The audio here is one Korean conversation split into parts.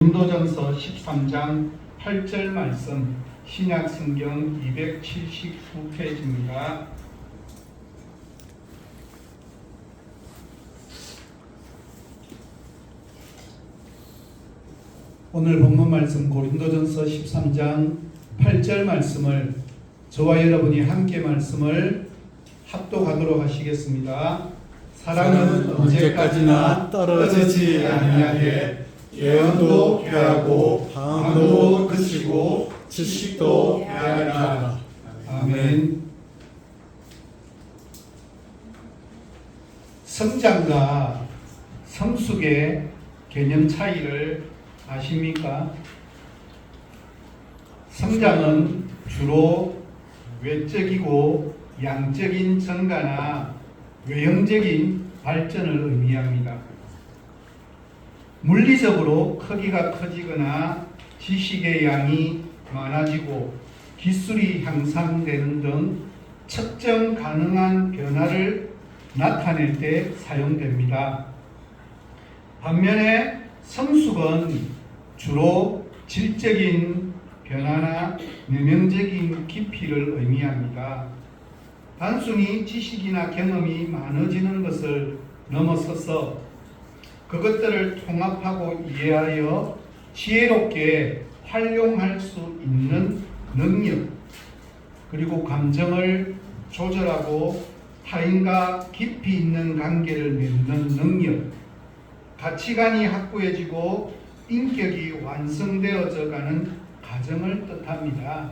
고린도전서 13장 8절 말씀, 신약성경 279페이지입니다. 오늘 본문 말씀 고린도전서 13장 8절 말씀을 저와 여러분이 함께 말씀을 합독하도록 하시겠습니다. 사랑은 언제까지나 떨어지지 아니하게 예언도 괴하고 방언도 그치고 지식도 괴하리라. 아멘. 성장과 성숙의 개념 차이를 아십니까? 성장은 주로 외적이고 양적인 증가나 외형적인 발전을 의미합니다. 물리적으로 크기가 커지거나 지식의 양이 많아지고 기술이 향상되는 등 측정 가능한 변화를 나타낼 때 사용됩니다. 반면에 성숙은 주로 질적인 변화나 내면적인 깊이를 의미합니다. 단순히 지식이나 경험이 많아지는 것을 넘어서서 그것들을 통합하고 이해하여 지혜롭게 활용할 수 있는 능력, 그리고 감정을 조절하고 타인과 깊이 있는 관계를 맺는 능력, 가치관이 확고해지고 인격이 완성되어져 가는 과정을 뜻합니다.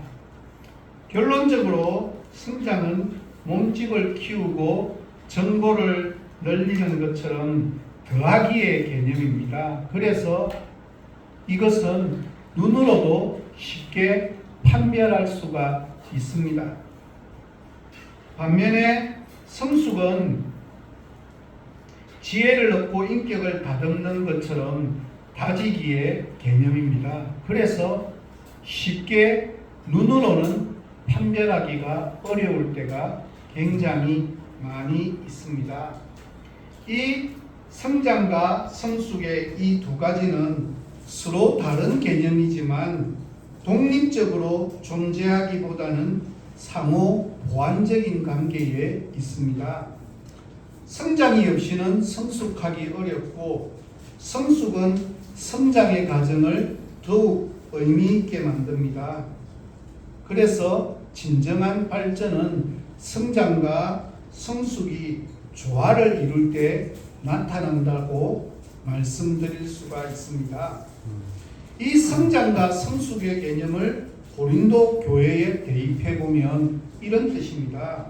결론적으로 성장은 몸집을 키우고 정보를 늘리는 것처럼 더하기의 개념입니다. 그래서 이것은 눈으로도 쉽게 판별할 수가 있습니다. 반면에 성숙은 지혜를 얻고 인격을 다듬는 것처럼 다지기의 개념입니다. 그래서 쉽게 눈으로는 판별하기가 어려울 때가 굉장히 많이 있습니다. 이 성장과 성숙의 이 두 가지는 서로 다른 개념이지만 독립적으로 존재하기보다는 상호 보완적인 관계에 있습니다. 성장이 없이는 성숙하기 어렵고 성숙은 성장의 과정을 더욱 의미 있게 만듭니다. 그래서 진정한 발전은 성장과 성숙이 조화를 이룰 때 나타난다고 말씀드릴 수가 있습니다. 이 성장과 성숙의 개념을 고린도 교회에 대입해 보면 이런 뜻입니다.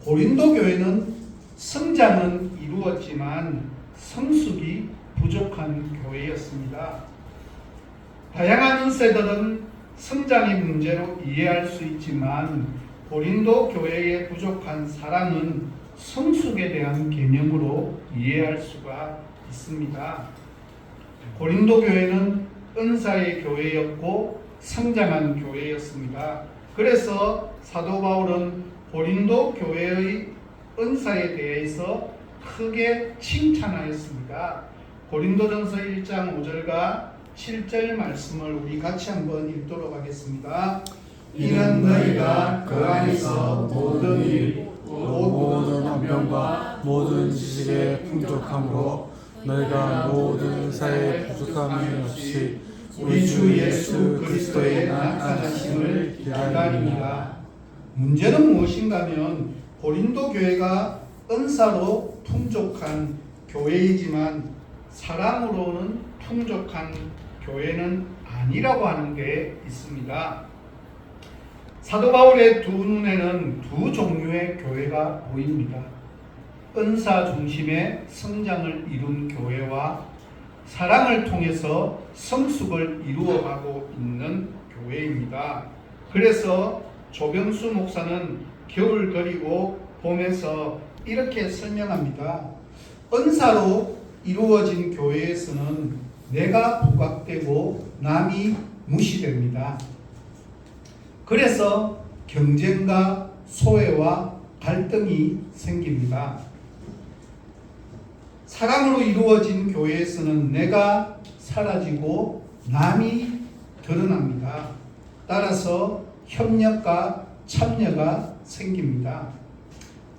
고린도 교회는 성장은 이루었지만 성숙이 부족한 교회였습니다. 다양한 은세들은 성장의 문제로 이해할 수 있지만 고린도 교회의 부족한 사랑은 성숙에 대한 개념으로 이해할 수가 있습니다. 고린도 교회는 은사의 교회였고 성장한 교회였습니다. 그래서 사도 바울은 고린도 교회의 은사에 대해서 크게 칭찬하였습니다. 고린도전서 1장 5절과 7절 말씀을 우리 같이 한번 읽도록 하겠습니다. 이는 너희가 그 안에서 모든 일, 모든 언변과 모든 지식의 풍족함으로 너희가 모든 은사에 부족함이 없이 우리 주 예수 그리스도의 나타나심을 기다립니다. 문제는 무엇인가면 고린도 교회가 은사로 풍족한 교회이지만 사랑으로는 풍족한 교회는 아니라고 하는 게 있습니다. 사도 바울의 두 눈에는 두 종류의 교회가 보입니다. 은사 중심의 성장을 이룬 교회와 사랑을 통해서 성숙을 이루어가고 있는 교회입니다. 그래서 조병수 목사는 겨울 그리고 봄에서 이렇게 설명합니다. 은사로 이루어진 교회에서는 내가 부각되고 남이 무시됩니다. 그래서 경쟁과 소외와 갈등이 생깁니다. 사랑으로 이루어진 교회에서는 내가 사라지고 남이 드러납니다. 따라서 협력과 참여가 생깁니다.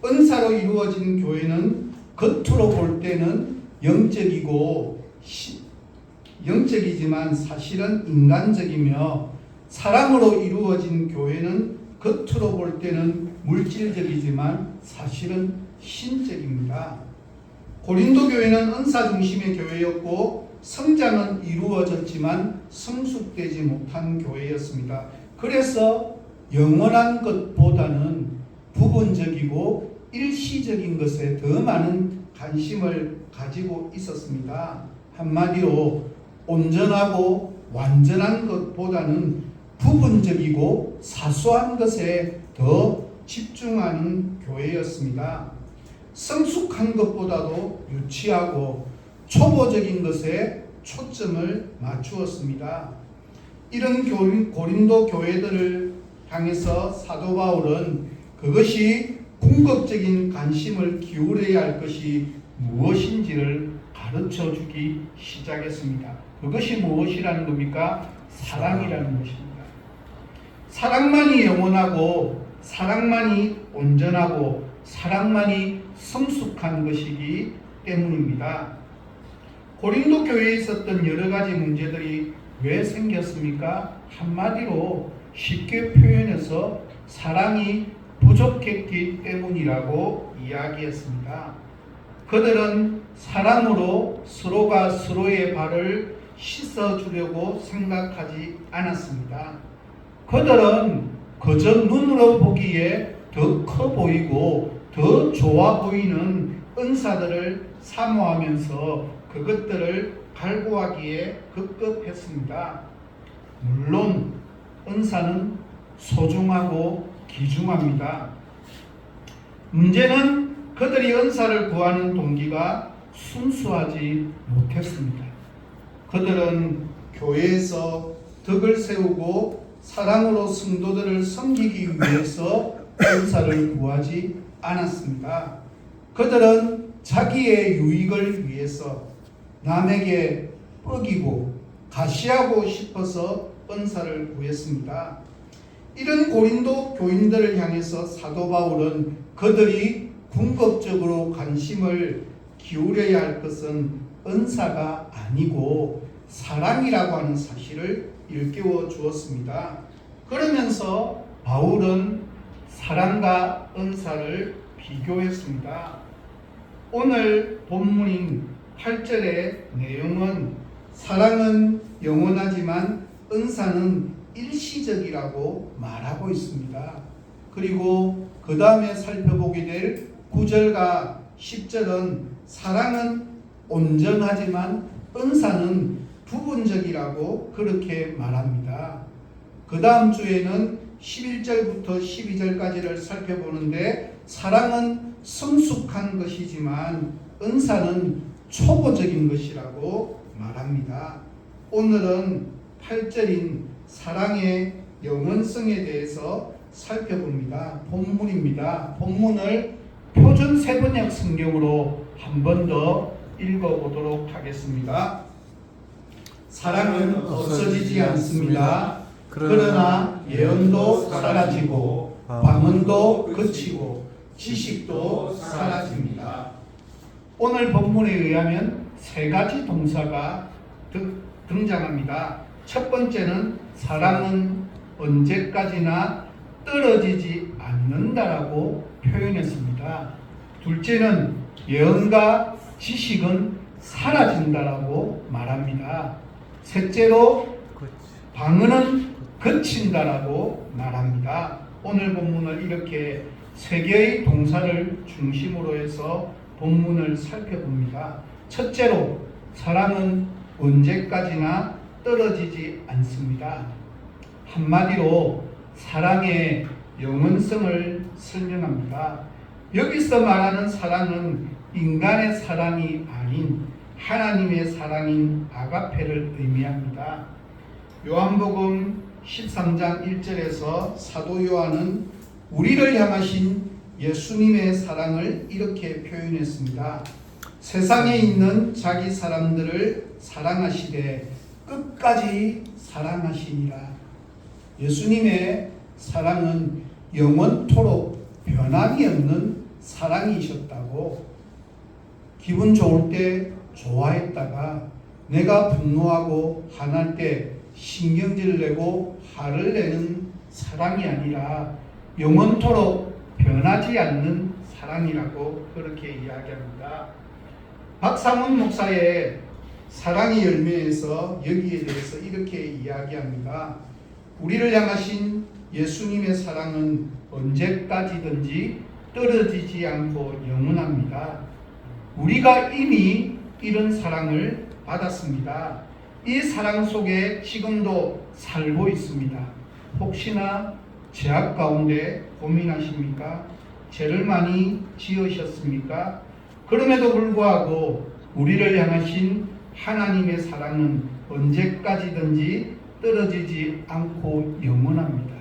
은사로 이루어진 교회는 겉으로 볼 때는 영적이지만 사실은 인간적이며, 사랑으로 이루어진 교회는 겉으로 볼 때는 물질적이지만 사실은 신적입니다. 고린도 교회는 은사 중심의 교회였고 성장은 이루어졌지만 성숙되지 못한 교회였습니다. 그래서 영원한 것보다는 부분적이고 일시적인 것에 더 많은 관심을 가지고 있었습니다. 한마디로 온전하고 완전한 것보다는 부분적이고 사소한 것에 더 집중하는 교회였습니다. 성숙한 것보다도 유치하고 초보적인 것에 초점을 맞추었습니다. 이런 고린도 교회들을 향해서 사도 바울은 그것이 궁극적인 관심을 기울여야 할 것이 무엇인지를 가르쳐 주기 시작했습니다. 그것이 무엇이라는 겁니까? 사랑이라는 것입니다. 사랑만이 영원하고 사랑만이 온전하고 사랑만이 성숙한 것이기 때문입니다. 고린도 교회에 있었던 여러 가지 문제들이 왜 생겼습니까? 한마디로 쉽게 표현해서 사랑이 부족했기 때문이라고 이야기했습니다. 그들은 사랑으로 서로가 서로의 발을 씻어주려고 생각하지 않았습니다. 그들은 그저 눈으로 보기에 더 커 보이고 더 좋아 보이는 은사들을 사모하면서 그것들을 갈구하기에 급급했습니다. 물론 은사는 소중하고 귀중합니다. 문제는 그들이 은사를 구하는 동기가 순수하지 못했습니다. 그들은 교회에서 덕을 세우고 사랑으로 성도들을 섬기기 위해서 은사를 구하지 않았습니다. 그들은 자기의 유익을 위해서 남에게 뻐기고 가시하고 싶어서 은사를 구했습니다. 이런 고린도 교인들을 향해서 사도 바울은 그들이 궁극적으로 관심을 기울여야 할 것은 은사가 아니고 사랑이라고 하는 사실을 일깨워 주었습니다. 그러면서 바울은 사랑과 은사를 비교했습니다. 오늘 본문인 8절의 내용은 사랑은 영원하지만 은사는 일시적이라고 말하고 있습니다. 그리고 그 다음에 살펴보게 될 9절과 10절은 사랑은 온전하지만 은사는 부분적이라고 그렇게 말합니다. 그 다음 주에는 11절부터 12절까지를 살펴보는데 사랑은 성숙한 것이지만 은사는 초보적인 것이라고 말합니다. 오늘은 8절인 사랑의 영원성에 대해서 살펴봅니다. 본문입니다. 본문을 표준 세번역 성경으로 한 번 더 읽어보도록 하겠습니다. 사랑은 없어지지 않습니다. 그러나 예언도 사라지고 방언도 그치고 지식도 사라집니다. 오늘 본문에 의하면 세 가지 동사가 등장합니다. 첫 번째는 사랑은 언제까지나 떨어지지 않는다라고 표현했습니다. 둘째는 예언과 지식은 사라진다라고 말합니다. 셋째로 방언은 그친다라고 말합니다. 오늘 본문을 이렇게 세 개의 동사를 중심으로 해서 본문을 살펴봅니다. 첫째로 사랑은 언제까지나 떨어지지 않습니다. 한마디로 사랑의 영원성을 설명합니다. 여기서 말하는 사랑은 인간의 사랑이 아닌 하나님의 사랑인 아가페를 의미합니다. 요한복음 13장 1절에서 사도 요한은 우리를 향하신 예수님의 사랑을 이렇게 표현했습니다. 세상에 있는 자기 사람들을 사랑하시되 끝까지 사랑하시니라. 예수님의 사랑은 영원토록 변함이 없는 사랑이셨다고. 기분 좋을 때 좋아했다가 내가 분노하고 화날 때 신경질 내고 화를 내는 사랑이 아니라 영원토록 변하지 않는 사랑이라고 그렇게 이야기합니다. 박상훈 목사의 사랑의 열매에서 여기에 대해서 이렇게 이야기합니다. 우리를 향하신 예수님의 사랑은 언제까지든지 떨어지지 않고 영원합니다. 우리가 이미 이런 사랑을 받았습니다. 이 사랑 속에 지금도 살고 있습니다. 혹시나 죄악 가운데 고민하십니까? 죄를 많이 지으셨습니까? 그럼에도 불구하고 우리를 향하신 하나님의 사랑은 언제까지든지 떨어지지 않고 영원합니다.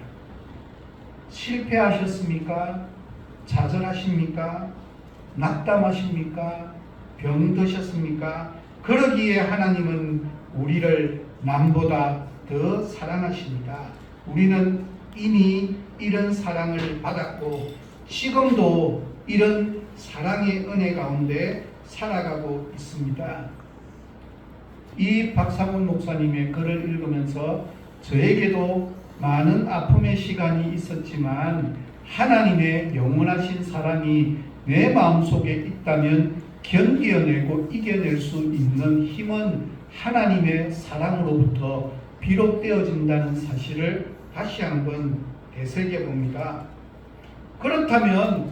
실패하셨습니까? 좌절하십니까? 낙담하십니까? 병드셨습니까? 그러기에 하나님은 우리를 남보다 더 사랑하십니다. 우리는 이미 이런 사랑을 받았고 지금도 이런 사랑의 은혜 가운데 살아가고 있습니다. 이 박상훈 목사님의 글을 읽으면서 저에게도 많은 아픔의 시간이 있었지만 하나님의 영원하신 사랑이 내 마음속에 있다면 견뎌내고 이겨낼 수 있는 힘은 하나님의 사랑으로부터 비롯되어진다는 사실을 다시 한번 되새겨 봅니다. 그렇다면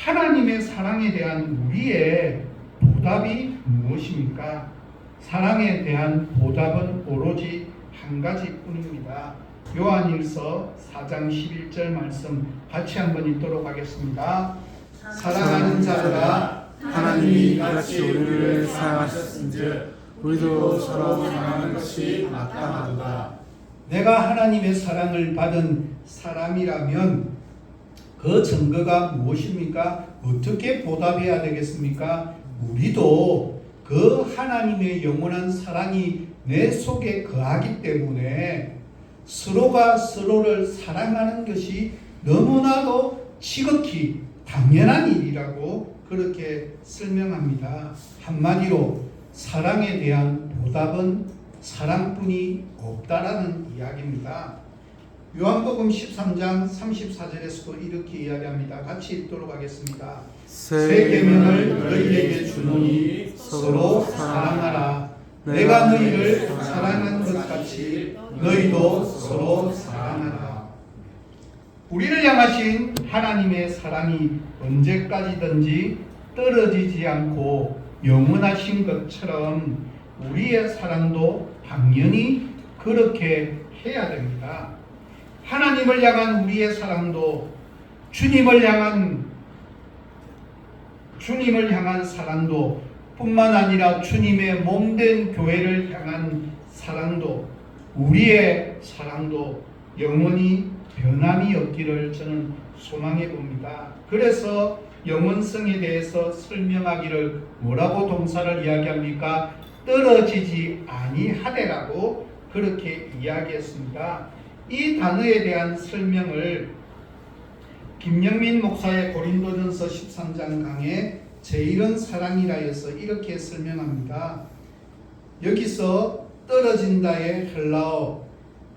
하나님의 사랑에 대한 우리의 보답이 무엇입니까? 사랑에 대한 보답은 오로지 한 가지뿐입니다. 요한일서 4장 11절 말씀 같이 한번 읽도록 하겠습니다. 사랑하는 자들아, 하나님이 이같이 우리를 사랑하셨은즉 우리도 서로 사랑하는 것이 마땅하도다. 내가 하나님의 사랑을 받은 사람이라면 그 증거가 무엇입니까? 어떻게 보답해야 되겠습니까? 우리도 그 하나님의 영원한 사랑이 내 속에 거하기 때문에 서로가 서로를 사랑하는 것이 너무나도 지극히 당연한 일이라고 그렇게 설명합니다. 한마디로 사랑에 대한 보답은 사랑뿐이 없다라는 이야기입니다. 요한복음 13장 34절에서도 이렇게 이야기합니다. 같이 읽도록 하겠습니다. 새 계명을 너희에게 주노니 서로 사랑하라. 내가 너희를 사랑한 것 같이 너희도 서로 사랑하라. 우리를 향하신 하나님의 사랑이 언제까지든지 떨어지지 않고 영원하신 것처럼 우리의 사랑도 당연히 그렇게 해야 됩니다. 하나님을 향한 우리의 사랑도 주님을 향한 사랑도 뿐만 아니라 주님의 몸된 교회를 향한 사랑도 우리의 사랑도 영원히 변함이 없기를 저는 소망해 봅니다. 그래서 영원성에 대해서 설명하기를 뭐라고 동사를 이야기합니까? 떨어지지 아니하되라고 그렇게 이야기했습니다. 이 단어에 대한 설명을 김영민 목사의 고린도전서 13장 강의 제1은 사랑이라여서 이렇게 설명합니다. 여기서 떨어진다의 헬라어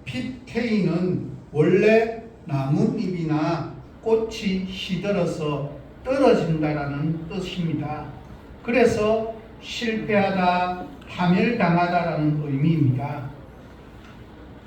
핍테이는 원래 나뭇잎이나 꽃이 시들어서 떨어진다라는 뜻입니다. 그래서 실패하다, 파멸당하다라는 의미입니다.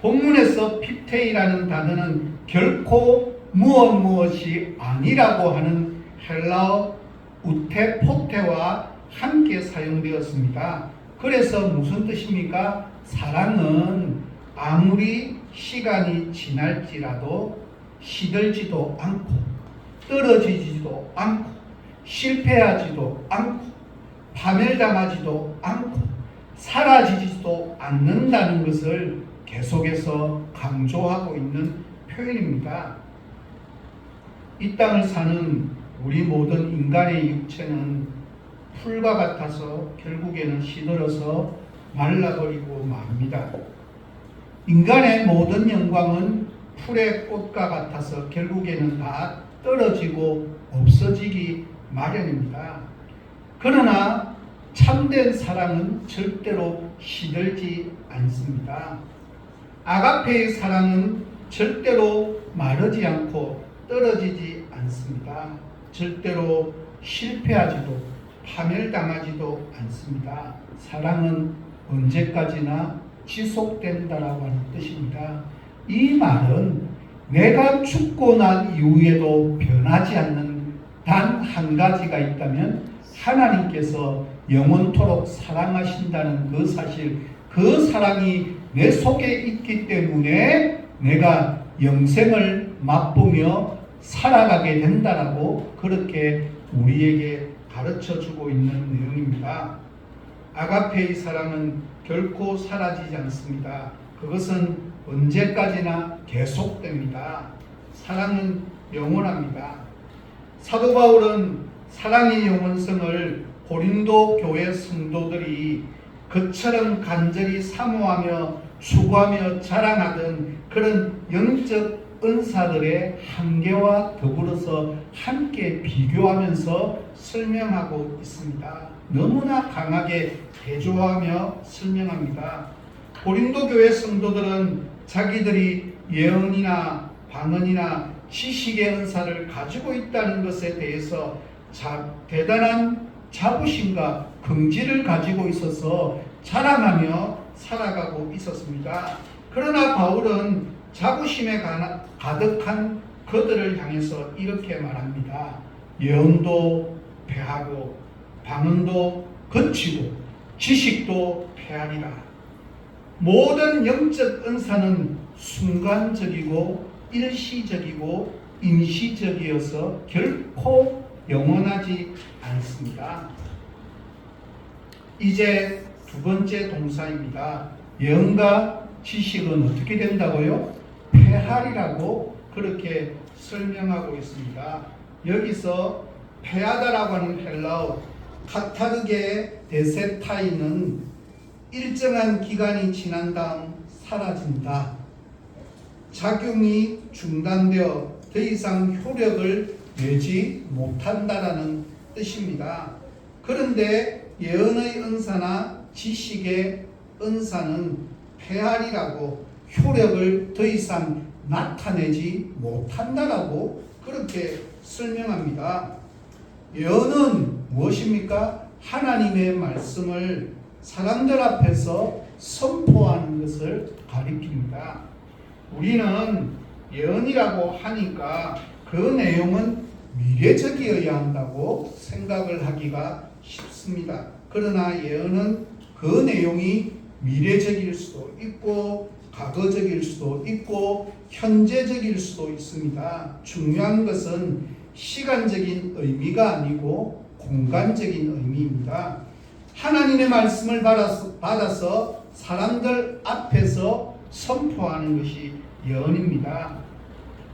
본문에서 핍테이라는 단어는 결코 무엇이 아니라고 하는 헬라어 우테포테와 함께 사용되었습니다. 그래서 무슨 뜻입니까? 사랑은 아무리 시간이 지날지라도 시들지도 않고 떨어지지도 않고 실패하지도 않고 파멸당하지도 않고 사라지지도 않는다는 것을 계속해서 강조하고 있는 표현입니다. 이 땅을 사는 우리 모든 인간의 육체는 풀과 같아서 결국에는 시들어서 말라버리고 맙니다. 인간의 모든 영광은 풀의 꽃과 같아서 결국에는 다 떨어지고 없어지기 마련입니다. 그러나 참된 사랑은 절대로 시들지 않습니다. 아가페의 사랑은 절대로 마르지 않고 떨어지지 않습니다. 절대로 실패하지도 파멸당하지도 않습니다. 사랑은 언제까지나 지속된다라고 하는 뜻입니다. 이 말은 내가 죽고 난 이후에도 변하지 않는 단 한 가지가 있다면 하나님께서 영원토록 사랑하신다는 그 사실, 그 사랑이 내 속에 있기 때문에 내가 영생을 맛보며 살아가게 된다라고 그렇게 우리에게 가르쳐 주고 있는 내용입니다. 아가페의 사랑은 결코 사라지지 않습니다. 그것은 언제까지나 계속됩니다. 사랑은 영원합니다. 사도 바울은 사랑의 영원성을 고린도 교회 성도들이 그처럼 간절히 사모하며 추구하며 자랑하던 그런 영적 은사들의 한계와 더불어서 함께 비교하면서 설명하고 있습니다. 너무나 강하게 대조하며 설명합니다. 고린도 교회 성도들은 자기들이 예언이나 방언이나 지식의 은사를 가지고 있다는 것에 대해서 대단한 자부심과 긍지를 가지고 있어서 자랑하며 살아가고 있었습니다. 그러나 바울은 자부심에 가득한 그들을 향해서 이렇게 말합니다. 예언도 패하고 방언도 거치고 지식도 패하리라. 모든 영적 은사는 순간적이고 일시적이고 임시적이어서 결코 영원하지 않습니다. 이제 두 번째 동사입니다. 예언과 지식은 어떻게 된다고요? 패하리라고 그렇게 설명하고 있습니다. 여기서 패하다라고 하는 헬라어 카타르게 데세타이는 일정한 기간이 지난 다음 사라진다. 작용이 중단되어 더 이상 효력을 내지 못한다라는 뜻입니다. 그런데 예언의 은사나 지식의 은사는 패하리라고 효력을 더 이상 나타내지 못한다라고 그렇게 설명합니다. 예언은 무엇입니까? 하나님의 말씀을 사람들 앞에서 선포하는 것을 가리킵니다. 우리는 예언이라고 하니까 그 내용은 미래적이어야 한다고 생각을 하기가 쉽습니다. 그러나 예언은 그 내용이 미래적일 수도 있고 과거적일 수도 있고 현재적일 수도 있습니다. 중요한 것은 시간적인 의미가 아니고 공간적인 의미입니다. 하나님의 말씀을 받아서 사람들 앞에서 선포하는 것이 예언입니다.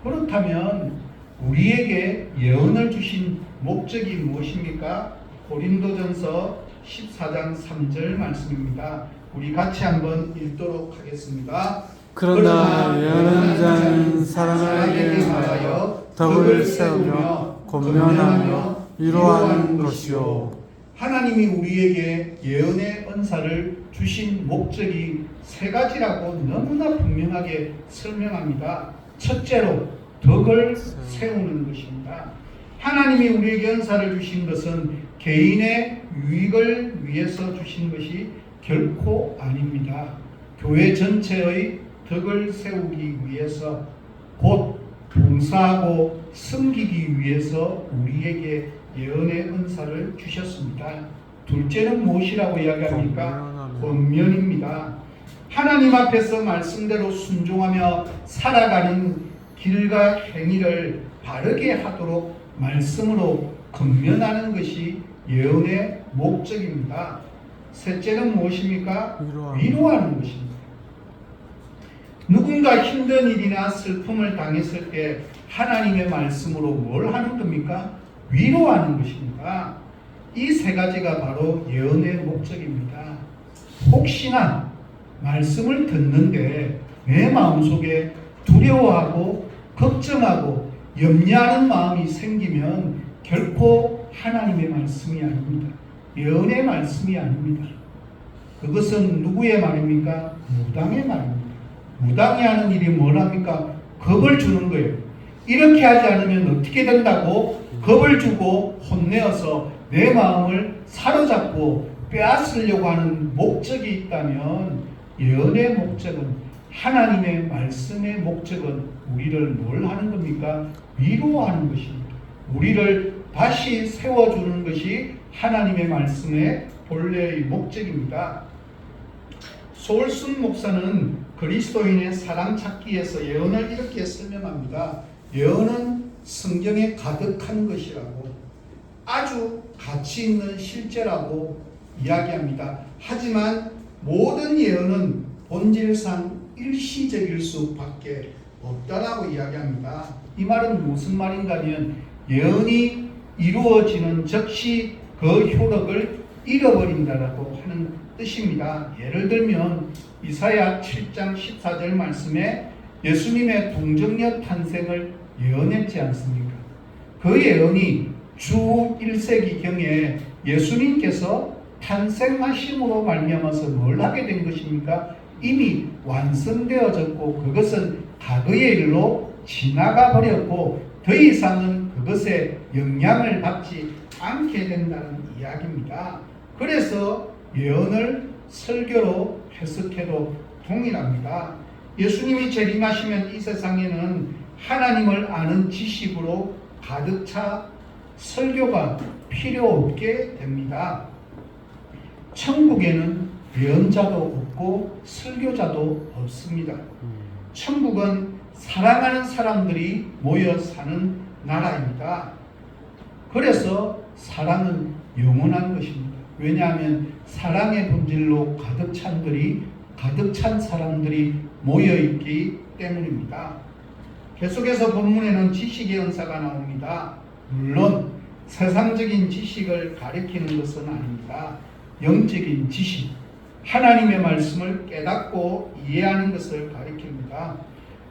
그렇다면 우리에게 예언을 주신 목적이 무엇입니까? 고린도전서 14장 3절 말씀입니다. 우리 같이 한번 읽도록 하겠습니다. 그러나 예언하는 자는 사랑에게 말하여 덕을 세우며 권면하며 위로하는 것이요. 하나님이 우리에게 예언의 은사를 주신 목적이 세 가지라고 너무나 분명하게 설명합니다. 첫째로 덕을 세우는 것입니다. 하나님이 우리에게 은사를 주신 것은 개인의 유익을 위해서 주신 것이 결코 아닙니다. 교회 전체의 덕을 세우기 위해서 곧 봉사하고 섬기기 위해서 우리에게 예언의 은사를 주셨습니다. 둘째는 무엇이라고 이야기합니까? 권면입니다. 하나님 앞에서 말씀대로 순종하며 살아가는 길과 행위를 바르게 하도록 말씀으로 권면하는 것이 예언의 목적입니다. 셋째는 무엇입니까? 위로하는 것입니다. 누군가 힘든 일이나 슬픔을 당했을 때 하나님의 말씀으로 뭘 하는 겁니까? 위로하는 것입니다. 이 세 가지가 바로 예언의 목적입니다. 혹시나 말씀을 듣는데 내 마음속에 두려워하고 걱정하고 염려하는 마음이 생기면 결코 하나님의 말씀이 아닙니다. 예언의 말씀이 아닙니다. 그것은 누구의 말입니까? 무당의 말입니다. 무당이 하는 일이 뭐랍니까? 겁을 주는 거예요. 이렇게 하지 않으면 어떻게 된다고 겁을 주고 혼내어서 내 마음을 사로잡고 빼앗으려고 하는 목적이 있다면 예언의 목적은, 하나님의 말씀의 목적은 우리를 뭘 하는 겁니까? 위로하는 것입니다. 우리를 다시 세워주는 것이 하나님의 말씀의 본래의 목적입니다. 소울순 목사는 그리스도인의 사랑 찾기에서 예언을 이렇게 설명합니다. 예언은 성경에 가득한 것이라고, 아주 가치 있는 실제라고 이야기합니다. 하지만 모든 예언은 본질상 일시적일 수밖에 없다라고 이야기합니다. 이 말은 무슨 말인가 하면 예언이 이루어지는 즉시 그 효력을 잃어버린다라고 하는 뜻입니다. 예를 들면 이사야 7장 14절 말씀에 예수님의 동정녀 탄생을 예언했지 않습니까? 그 예언이 주 1세기경에 예수님께서 탄생하심으로 말미암아서 뭘 하게 된 것입니까? 이미 완성되어졌고 그것은 과거의 일로 지나가 버렸고 더 이상은 그것에 영향을 받지 않게 된다는 이야기입니다. 그래서 예언을 설교로 해석해도 동일합니다. 예수님이 재림하시면 이 세상에는 하나님을 아는 지식으로 가득 차 설교가 필요 없게 됩니다. 천국에는 예언자도 없고 설교자도 없습니다. 천국은 사랑하는 사람들이 모여 사는 나라입니다. 그래서 사랑은 영원한 것입니다. 왜냐하면 사랑의 본질로 가득 찬 사람들이 모여있기 때문입니다. 계속해서 본문에는 지식의 은사가 나옵니다. 물론 세상적인 지식을 가리키는 것은 아닙니다. 영적인 지식, 하나님의 말씀을 깨닫고 이해하는 것을 가리킵니다.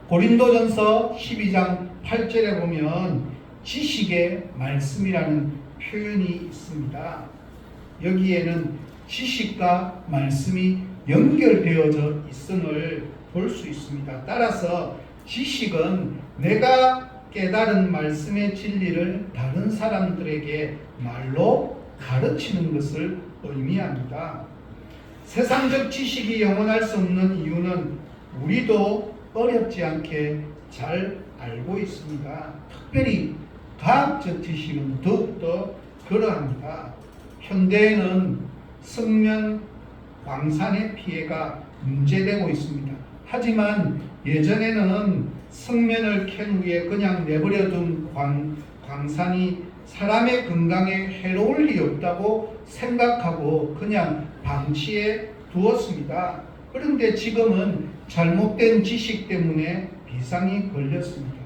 고린도전서 12장 8절에 보면 지식의 말씀이라는 표현이 있습니다. 여기에는 지식과 말씀이 연결되어져 있음을 볼 수 있습니다. 따라서 지식은 내가 깨달은 말씀의 진리를 다른 사람들에게 말로 가르치는 것을 의미합니다. 세상적 지식이 영원할 수 없는 이유는 우리도 어렵지 않게 잘 알고 있습니다. 특별히 과학적 지식은 더욱더 그러합니다. 현대에는 성면 광산의 피해가 문제되고 있습니다. 하지만 예전에는 성면을 캔 후에 그냥 내버려둔 광산이 사람의 건강에 해로울 리 없다고 생각하고 그냥 방치해 두었습니다. 그런데 지금은 잘못된 지식 때문에 비상이 걸렸습니다.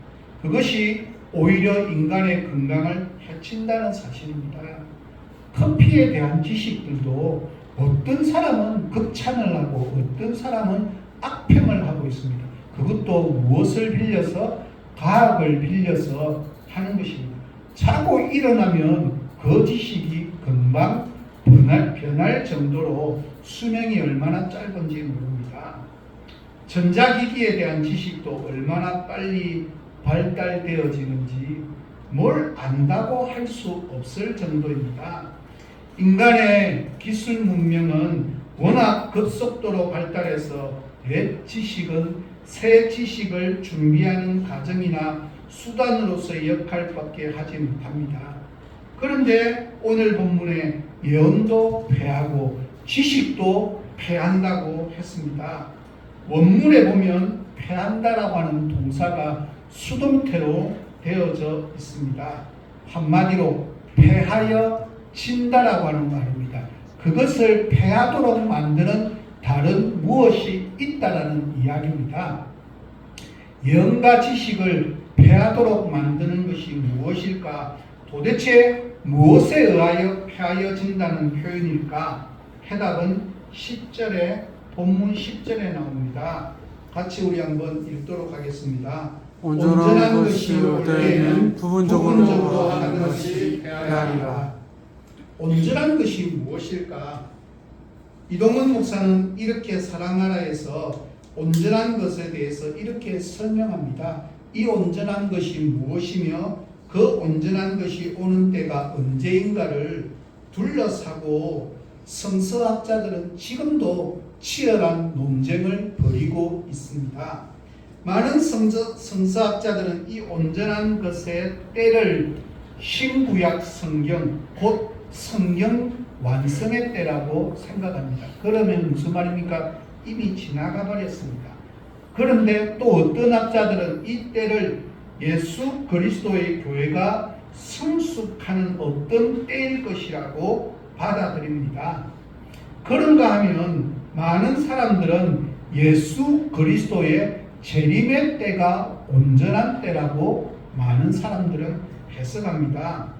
그것이 오히려 인간의 건강을 해친다는 사실입니다. 커피에 대한 지식들도 어떤 사람은 극찬을 하고 어떤 사람은 악평을 하고 있습니다. 그것도 무엇을 빌려서? 과학을 빌려서 하는 것입니다. 자고 일어나면 그 지식이 금방 변할 정도로 수명이 얼마나 짧은지 모릅니다. 전자기기에 대한 지식도 얼마나 빨리 발달되어지는지 뭘 안다고 할 수 없을 정도입니다. 인간의 기술 문명은 워낙 급속도로 발달해서 옛 지식은 새 지식을 준비하는 과정이나 수단으로서의 역할밖에 하지 못합니다. 그런데 오늘 본문에 예언도 패하고 지식도 패한다고 했습니다. 원문에 보면 패한다라고 하는 동사가 수동태로 되어져 있습니다. 한마디로 패하여 진다라고 하는 말입니다. 그것을 패하도록 만드는 다른 무엇이 있다라는 이야기입니다. 예언과 지식을 패하도록 만드는 것이 무엇일까? 도대체 무엇에 의하여 패하여진다는 표현일까? 해답은 10절에 본문 10절에 나옵니다. 같이 우리 한번 읽도록 하겠습니다. 온전한 것이 올 때에는 부분적으로 하는 것이 해야리라. 온전한 것이 무엇일까? 이동훈 목사는 이렇게 사랑하라에서 온전한 것에 대해서 이렇게 설명합니다. 이 온전한 것이 무엇이며 그 온전한 것이 오는 때가 언제인가를 둘러싸고 성서학자들은 지금도 치열한 논쟁을 벌이고 있습니다. 많은 성서학자들은 이 온전한 것의 때를 신구약 성경, 곧 성경 완성의 때라고 생각합니다. 그러면 무슨 말입니까? 이미 지나가 버렸습니다. 그런데 또 어떤 학자들은 이 때를 예수 그리스도의 교회가 성숙하는 어떤 때일 것이라고 받아들입니다. 그런가 하면 많은 사람들은 예수 그리스도의 재림의 때가 온전한 때라고 많은 사람들은 해석합니다.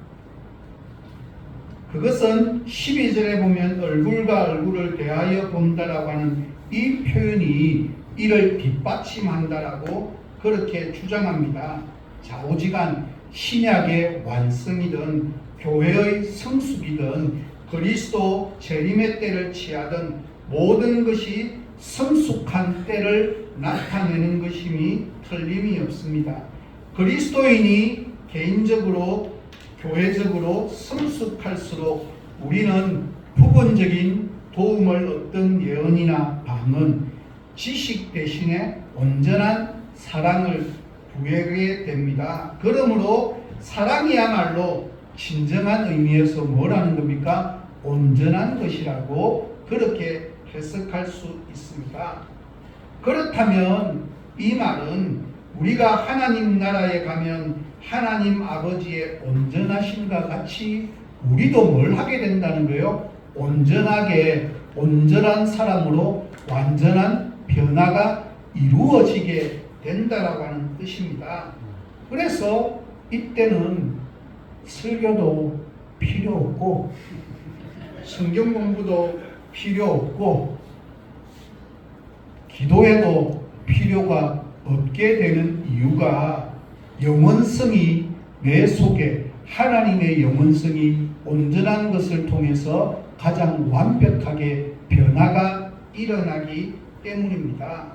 그것은 12절에 보면 얼굴과 얼굴을 대하여 본다라고 하는 이 표현이 이를 뒷받침한다라고 그렇게 주장합니다. 좌우지간 신약의 완성이든 교회의 성숙이든 그리스도 재림의 때를 취하든 모든 것이 성숙한 때를 나타내는 것임이 틀림이 없습니다. 그리스도인이 개인적으로 교회적으로 성숙할수록 우리는 부분적인 도움을 얻던 예언이나 방언, 지식 대신에 온전한 사랑을 구하게 됩니다. 그러므로 사랑이야말로 진정한 의미에서 뭐라는 겁니까? 온전한 것이라고 그렇게 해석할 수 있습니다. 그렇다면 이 말은 우리가 하나님 나라에 가면 하나님 아버지의 온전하심과 같이 우리도 뭘 하게 된다는 거예요? 온전하게 온전한 사람으로 완전한 변화가 이루어지게 된다라고 하는 뜻입니다. 그래서 이때는 설교도 필요 없고 성경 공부도 필요 없고 기도에도 필요가 없게 되는 이유가 영원성이 내 속에 하나님의 영원성이 온전한 것을 통해서 가장 완벽하게 변화가 일어나기 때문입니다.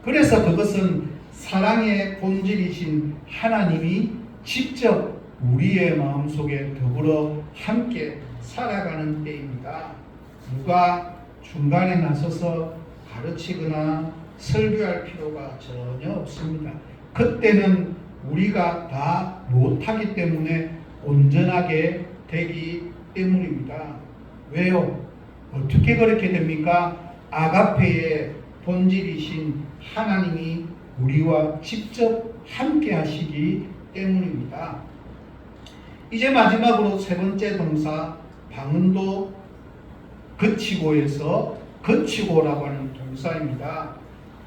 그래서 그것은 사랑의 본질이신 하나님이 직접 우리의 마음속에 더불어 함께 살아가는 때입니다. 누가 중간에 나서서 가르치거나 설교할 필요가 전혀 없습니다. 그때는 우리가 다 못하기 때문에 온전하게 되기 때문입니다. 왜요? 어떻게 그렇게 됩니까? 아가페의 본질이신 하나님이 우리와 직접 함께 하시기 때문입니다. 이제 마지막으로 세 번째 동사 방언도 그치고에서 그치고라고 하는 동사입니다.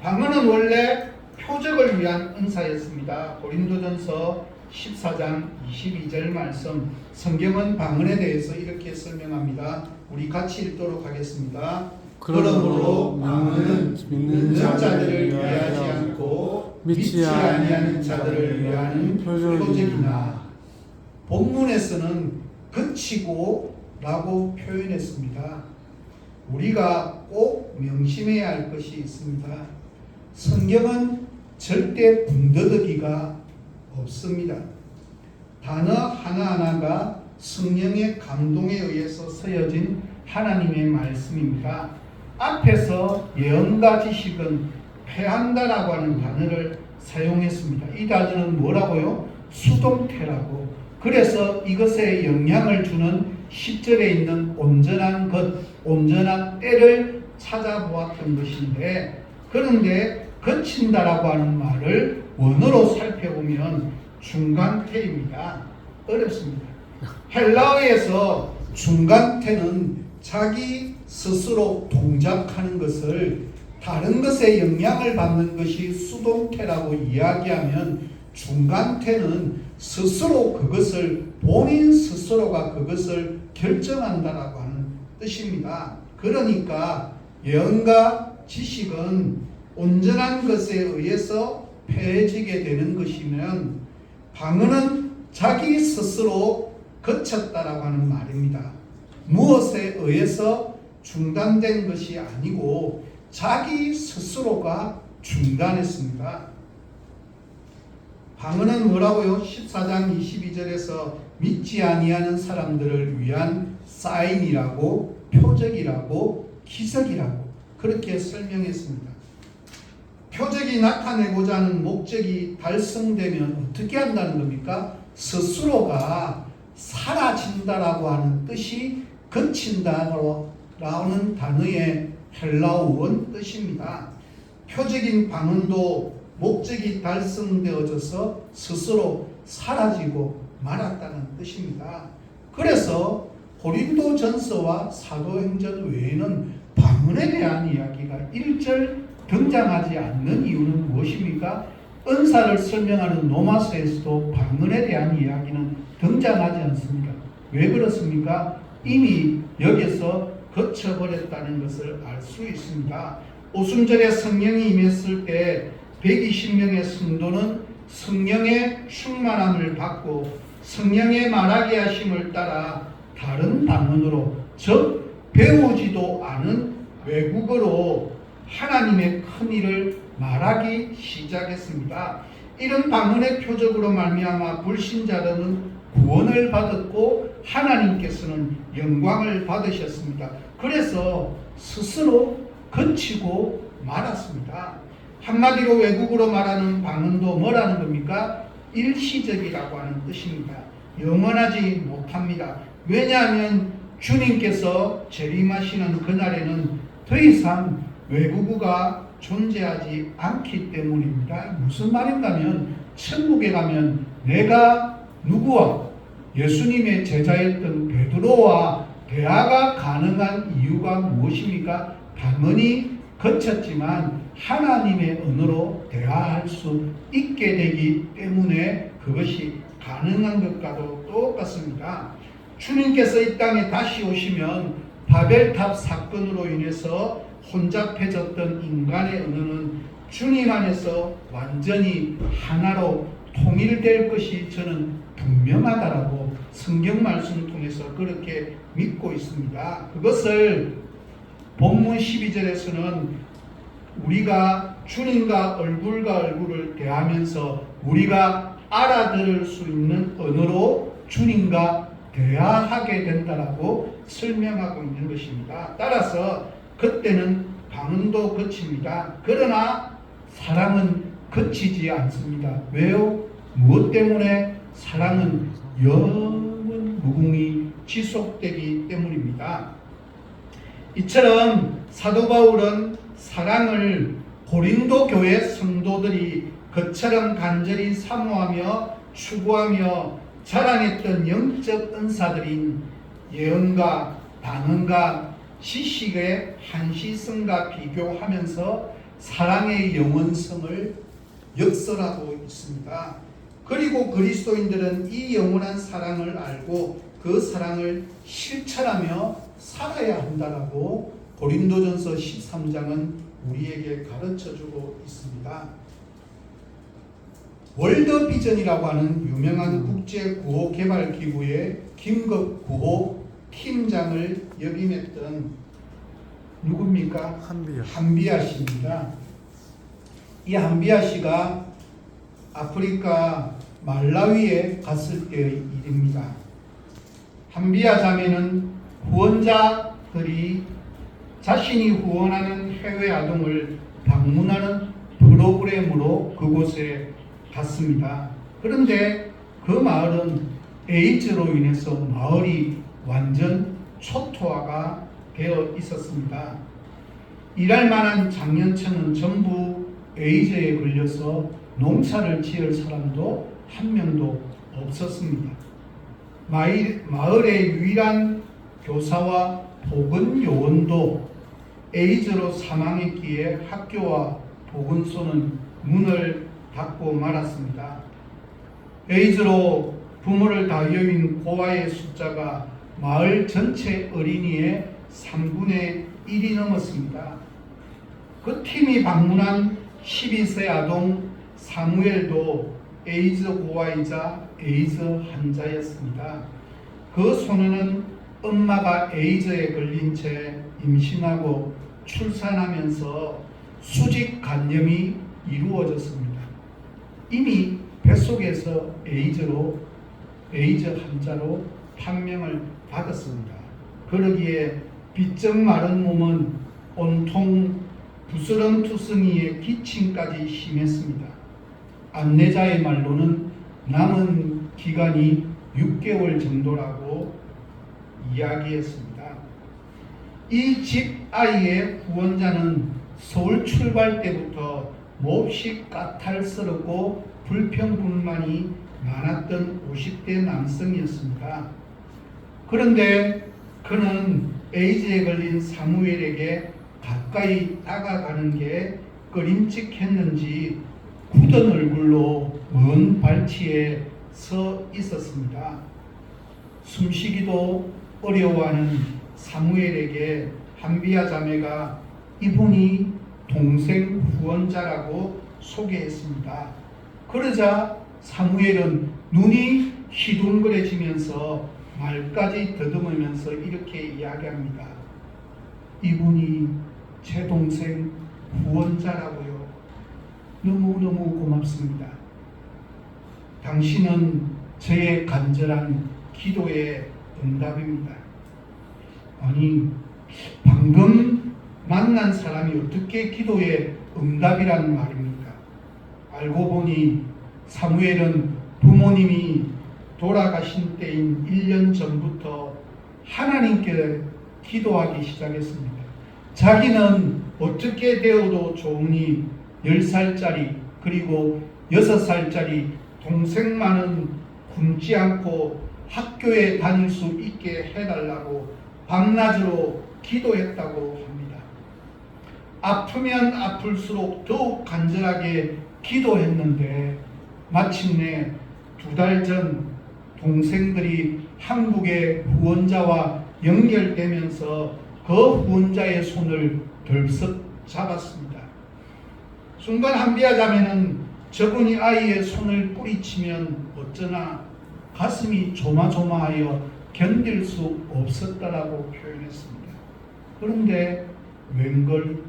방언은 원래 표적을 위한 은사였습니다. 고린도전서 14장 22절 말씀, 성경은 방언에 대해서 이렇게 설명합니다. 우리 같이 읽도록 하겠습니다. 그러므로 방언은 믿는 자들을 위하지 않고 믿지 아니하는 자들을 위한 표적이나. 본문에서는 그치고 라고 표현했습니다. 우리가 꼭 명심해야 할 것이 있습니다. 성경은 절대 붕더덕이가 없습니다. 단어 하나하나가 성령의 감동에 의해서 쓰여진 하나님의 말씀입니다. 앞에서 예언과 지식은 패한다라고 하는 단어를 사용했습니다. 이 단어는 뭐라고요? 수동태라고. 그래서 이것에 영향을 주는 10절에 있는 온전한 것, 온전한 때를 찾아보았던 것인데, 그런데 거친다라고 하는 말을 원어로 살펴보면 중간태입니다. 어렵습니다. 헬라어에서 중간태는 자기 스스로 동작하는 것을 다른 것에 영향을 받는 것이 수동태라고 이야기하면, 중간태는 스스로 그것을 본인 스스로가 그것을 결정한다라고 하는 뜻입니다. 그러니까 예언과 지식은 온전한 것에 의해서 폐해지게 되는 것이면 방언은 자기 스스로 거쳤다라고 하는 말입니다. 무엇에 의해서 중단된 것이 아니고 자기 스스로가 중단했습니다. 방언은 뭐라고요? 14장 22절에서 믿지 아니하는 사람들을 위한 사인이라고, 표적이라고, 기적이라고 그렇게 설명했습니다. 표적이 나타내고자 하는 목적이 달성되면 어떻게 한다는 겁니까? 스스로가 사라진다라고 하는 뜻이 거친다라는 단어의 헬라어 원 뜻입니다. 표적인 방언도 목적이 달성되어져서 스스로 사라지고 말았다는 뜻입니다. 그래서 고린도전서와 사도행전 외에는 방언에 대한 이야기가 1절 등장하지 않는 이유는 무엇입니까? 은사를 설명하는 로마서에서도 방언에 대한 이야기는 등장하지 않습니다. 왜 그렇습니까? 이미 여기서 거쳐버렸다는 것을 알 수 있습니다. 오순절에 성령이 임했을 때 120명의 성도는 성령의 충만함을 받고 성령의 말하게 하심을 따라 다른 방언으로, 즉 배우지도 않은 외국어로 하나님의 큰 일을 말하기 시작했습니다. 이런 방언의 표적으로 말미암아 불신자들은 구원을 받았고 하나님께서는 영광을 받으셨습니다. 그래서 스스로 거치고 말았습니다. 한마디로 외국어로 말하는 방언도 뭐라는 겁니까? 일시적이라고 하는 뜻입니다. 영원하지 못합니다. 왜냐하면 주님께서 재림하시는 그날에는 더 이상 외국어가 존재하지 않기 때문입니다. 무슨 말인가 하면 천국에 가면 내가 누구와 예수님의 제자였던 베드로와 대화가 가능한 이유가 무엇입니까? 방언이 거쳤지만 하나님의 언어로 대화할 수 있게 되기 때문에 그것이 가능한 것과도 똑같습니다. 주님께서 이 땅에 다시 오시면 바벨탑 사건으로 인해서 혼잡해졌던 인간의 언어는 주님 안에서 완전히 하나로 통일될 것이 저는 분명하다라고 성경 말씀을 통해서 그렇게 믿고 있습니다. 그것을 본문 12절에서는 우리가 주님과 얼굴과 얼굴을 대하면서 우리가 알아들을 수 있는 언어로 주님과 대화하게 된다라고 설명하고 있는 것입니다. 따라서 그때는 방언도 거칩니다. 그러나 사랑은 거치지 않습니다. 왜요? 무엇 때문에? 사랑은 영원 무궁히 지속되기 때문입니다. 이처럼 사도 바울은 사랑을 고린도 교회 성도들이 그처럼 간절히 사모하며 추구하며 자랑했던 영적 은사들인 예언과 방언과 지식의 한시성과 비교하면서 사랑의 영원성을 역설하고 있습니다. 그리고 그리스도인들은 이 영원한 사랑을 알고 그 사랑을 실천하며 살아야 한다라고 고린도전서 13장은 우리에게 가르쳐주고 있습니다. 월드비전이라고 하는 유명한 국제구호개발기구의 김급 구호 팀장을 역임했던 누굽니까? 한비아 씨입니다. 이 한비아 씨가 아프리카 말라위에 갔을 때의 일입니다. 한비아 자매는 후원자들이 자신이 후원하는 해외 아동을 방문하는 프로그램으로 그곳에 갔습니다. 그런데 그 마을은 에이즈로 인해서 마을이 완전 초토화가 되어 있었습니다. 일할 만한 장년층은 전부 에이즈에 걸려서 농사를 지을 사람도 한 명도 없었습니다. 마을의 유일한 교사와 보건요원도 에이즈로 사망했기에 학교와 보건소는 문을 닫고 말았습니다. 에이즈로 부모를 다 여인 고아의 숫자가 마을 전체 어린이의 3분의 일이 넘었습니다. 그 팀이 방문한 12세 아동 사무엘도 에이즈 고아이자 에이즈 환자였습니다. 그 소년은 엄마가 에이즈에 걸린 채 임신하고 출산하면서 수직 간염이 이루어졌습니다. 이미 뱃속에서 에이즈 환자로 판명을 받았습니다. 그러기에 비쩍 마른 몸은 온통 부스럼투성이의 기침까지 심했습니다. 안내자의 말로는 남은 기간이 6개월 정도라고 이야기했습니다. 이 집 아이의 후원자는 서울 출발 때부터 몹시 까탈스럽고 불평불만이 많았던 50대 남성이었습니다. 그런데 그는 에이즈에 걸린 사무엘에게 가까이 다가가는 게 꺼림칙했는지 굳은 얼굴로 먼 발치에 서 있었습니다. 숨쉬기도 어려워하는 사무엘에게 한비야 자매가 이분이 동생 후원자라고 소개했습니다. 그러자 사무엘은 눈이 휘둥그레지면서 말까지 더듬으면서 이렇게 이야기합니다. 이분이 제 동생 후원자라고요. 너무너무 고맙습니다. 당신은 저의 간절한 기도의 응답입니다. 아니, 방금 만난 사람이 어떻게 기도의 응답이란 말입니까? 알고 보니 사무엘은 부모님이 돌아가신 때인 1년 전부터 하나님께 기도하기 시작했습니다. 자기는 어떻게 되어도 좋으니 10살짜리 그리고 6살짜리 동생만은 굶지 않고 학교에 다닐 수 있게 해달라고 밤낮으로 기도했다고 합니다. 아프면 아플수록 더욱 간절하게 기도했는데 마침내 2달 전 동생들이 한국의 후원자와 연결되면서 그 후원자의 손을 들썩 잡았습니다. 순간 한비야 자매는 저분이 아이의 손을 뿌리치면 어쩌나 가슴이 조마조마하여 견딜 수 없었다라고 표현했습니다. 그런데 웬걸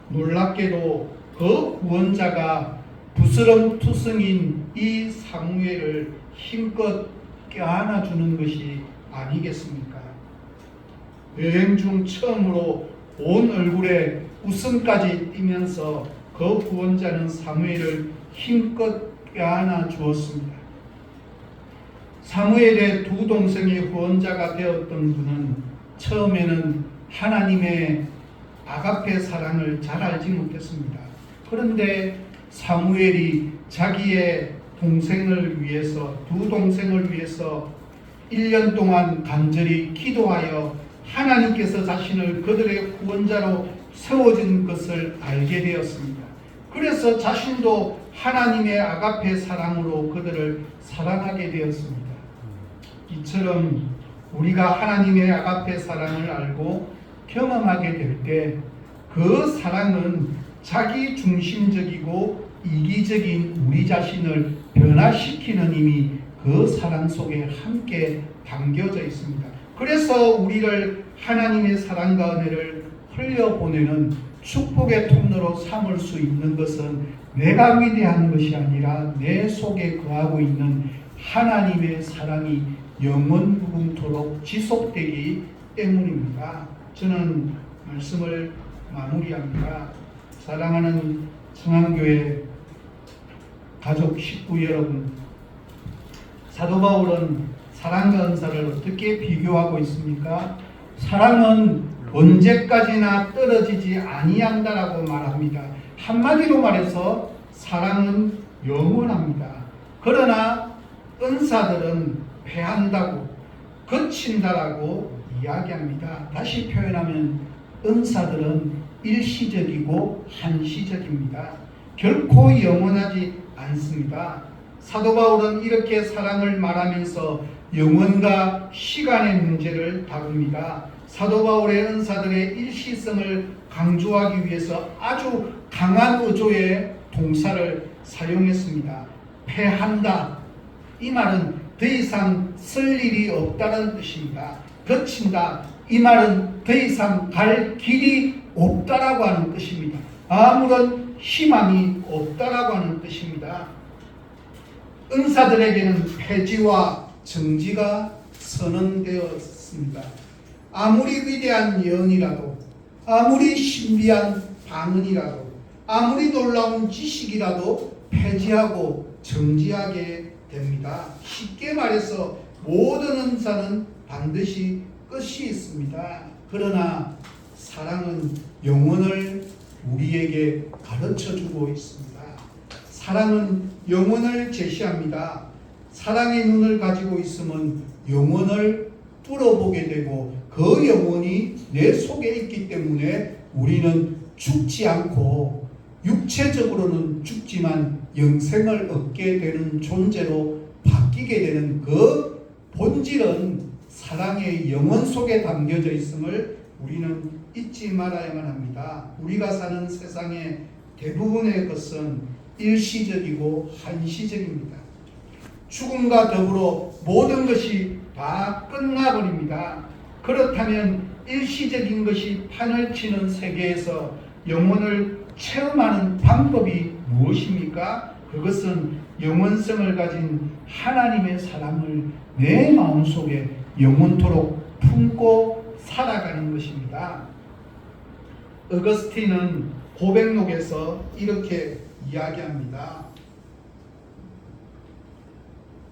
놀랍게도 그 후원자가 부스럼투성인 이 사무엘을 힘껏 껴안아주는 것이 아니겠습니까? 여행 중 처음으로 온 얼굴에 웃음까지 띠면서 그 후원자는 사무엘을 힘껏 껴안아 주었습니다. 사무엘의 2 동생의 후원자가 되었던 분은 처음에는 하나님의 아가페 사랑을 잘 알지 못했습니다. 그런데 사무엘이 자기의 동생을 위해서 2 동생을 위해서 1년 동안 간절히 기도하여 하나님께서 자신을 그들의 후원자로 세워진 것을 알게 되었습니다. 그래서 자신도 하나님의 아가페 사랑으로 그들을 사랑하게 되었습니다. 이처럼 우리가 하나님의 아가페 사랑을 알고 경험하게 될 때 그 사랑은 자기 중심적이고 이기적인 우리 자신을 변화시키는 힘이 그 사랑 속에 함께 담겨져 있습니다. 그래서 우리를 하나님의 사랑과 은혜를 흘려보내는 축복의 통로로 삼을 수 있는 것은 내가 위대한 것이 아니라 내 속에 거하고 있는 하나님의 사랑이 영원 무궁토록 지속되기 때문입니다. 저는 말씀을 마무리합니다. 사랑하는 청안교회 가족 식구 여러분, 사도 바울은 사랑과 은사를 어떻게 비교하고 있습니까? 사랑은 언제까지나 떨어지지 아니한다라고 말합니다. 한마디로 말해서 사랑은 영원합니다. 그러나 은사들은 패한다고, 거친다라고 이야기합니다. 다시 표현하면 은사들은 일시적이고 한시적입니다. 결코 영원하지 않습니다. 사도 바울은 이렇게 사랑을 말하면서 영원과 시간의 문제를 다룹니다. 사도 바울의 은사들의 일시성을 강조하기 위해서 아주 강한 어조의 동사를 사용했습니다. 패한다. 이 말은 더 이상 쓸 일이 없다는 뜻입니다. 거친다. 이 말은 더 이상 갈 길이 없다라고 하는 뜻입니다. 아무런 희망이 없다라고 하는 뜻입니다. 은사들에게는 폐지와 정지가 선언되었습니다. 아무리 위대한 예언이라도, 아무리 신비한 방언이라도, 아무리 놀라운 지식이라도 폐지하고 정지하게 됩니다. 쉽게 말해서 모든 은사는 반드시 끝이 있습니다. 그러나 사랑은 영혼을 우리에게 가르쳐주고 있습니다. 사랑은 영혼을 제시합니다. 사랑의 눈을 가지고 있으면 영혼을 뚫어보게 되고 그 영혼이 내 속에 있기 때문에 우리는 죽지 않고 육체적으로는 죽지만 영생을 얻게 되는 존재로 바뀌게 되는 그 본질은 사랑의 영혼 속에 담겨져 있음을 우리는 잊지 말아야만 합니다. 우리가 사는 세상의 대부분의 것은 일시적이고 한시적입니다. 죽음과 더불어 모든 것이 다 끝나버립니다. 그렇다면 일시적인 것이 판을 치는 세계에서 영혼을 체험하는 방법이 무엇입니까? 그것은 영원성을 가진 하나님의 사랑을 내 마음속에 영원토록 품고 살아가는 것입니다. 어거스틴은 고백록에서 이렇게 이야기합니다.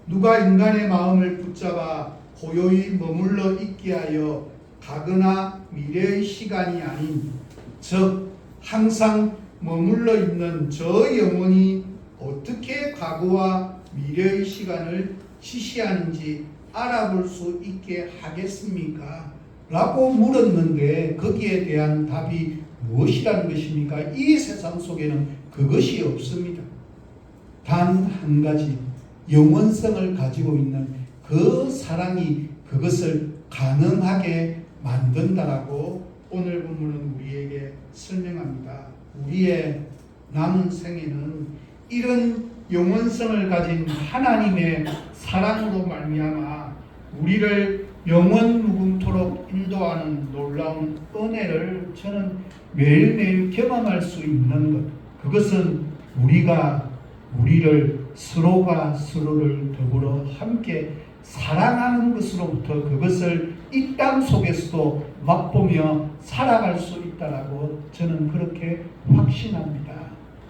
누가 인간의 마음을 붙잡아 고요히 머물러 있게 하여 가거나 미래의 시간이 아닌 즉 항상 머물러 있는 저 영혼이 어떻게 과거와 미래의 시간을 지시하는지 알아볼 수 있게 하겠습니까? 라고 물었는데 거기에 대한 답이 무엇이라는 것입니까? 이 세상 속에는 그것이 없습니다. 단 한 가지 영원성을 가지고 있는 그 사랑이 그것을 가능하게 만든다라고 오늘 본문은 우리에게 설명합니다. 우리의 남은 생에는 이런 영원성을 가진 하나님의 사랑으로 말미암아 우리를 영원 무궁토록 인도하는 놀라운 은혜를 저는 매일매일 경험할 수 있는 것, 그것은 우리가 우리를 서로가 서로를 더불어 함께 사랑하는 것으로부터 그것을 이 땅 속에서도 맛보며 살아갈 수 있다라고 저는 그렇게 확신합니다.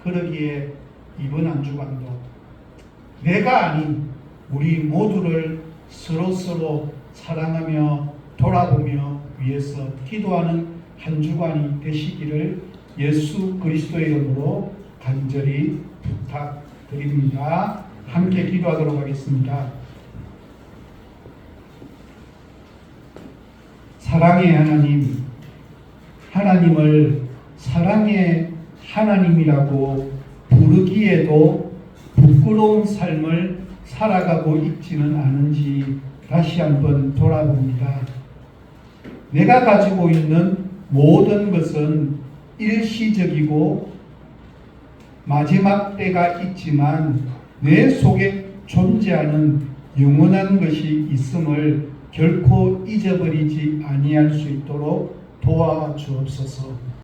그러기에 이번 한 주간도 내가 아닌 우리 모두를 서로 사랑하며 돌아보며 위해서 기도하는 한 주간이 되시기를 예수 그리스도의 이름으로 간절히 부탁드립니다. 함께 기도하도록 하겠습니다. 사랑의 하나님, 하나님을 사랑의 하나님이라고 부르기에도 부끄러운 삶을 살아가고 있지는 않은지 다시 한번 돌아봅니다. 내가 가지고 있는 모든 것은 일시적이고 마지막 때가 있지만 내 속에 존재하는 영원한 것이 있음을 결코 잊어버리지 아니할 수 있도록 도와주옵소서.